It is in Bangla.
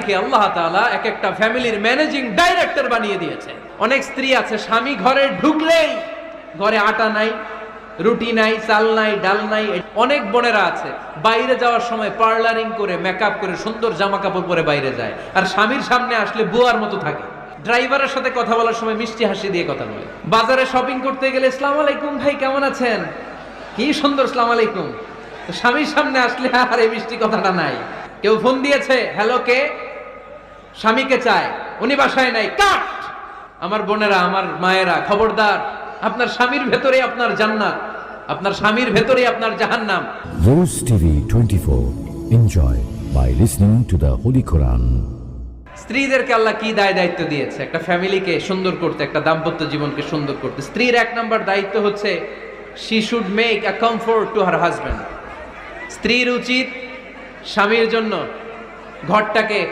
কে আল্লাহ তাআলা এক একটা ফ্যামিলির ম্যানেজিং ডাইরেক্টর বানিয়ে দিয়েছে। অনেক স্ত্রী আছে স্বামী ঘরে ঢুকলেই ঘরে আটা নাই, রুটি নাই, চাল নাই, ডাল নাই। অনেক বোনেরা আছে বাইরে যাওয়ার সময় পার্লারিং করে মেকআপ করে সুন্দর জামা কাপড় পরে বাইরে যায়, আর স্বামীর সামনে আসলে বুয়ার মতো থাকে। ড্রাইভারের সাথে কথা বলার সময় মিষ্টি হাসি দিয়ে কথা বলে। বাজারে শপিং করতে গেলে আসসালামু আলাইকুম ভাই কেমন আছেন, কি সুন্দর আসসালামু আলাইকুম। স্বামীর সামনে আসলে আর এই মিষ্টি কথাটা নাই। কেউ ফোন দিয়েছে, হ্যালো কে, স্বামীকে চায়, উনি বাসায় নাই, কাট। আমার বোনেরা, আমার মায়েরা, খবরদার, আপনার স্বামীর ভেতরে আপনার জান্নাত, আপনার স্বামীর ভেতরে আপনার জাহান্নাম। Rose TV 24. Enjoy by listening to the Holy Quran. স্ত্রীদেরকে আল্লাহ কি দায়িত্ব দিয়েছে? একটা ফ্যামিলিকে সুন্দর করতে, একটা দাম্পত্য জীবনকে সুন্দর করতে। স্ত্রীর এক নম্বর দায়িত্ব হচ্ছে she should make a comfort to her husband. স্ত্রীর উচিত স্বামীর জন্য ঘরটাকে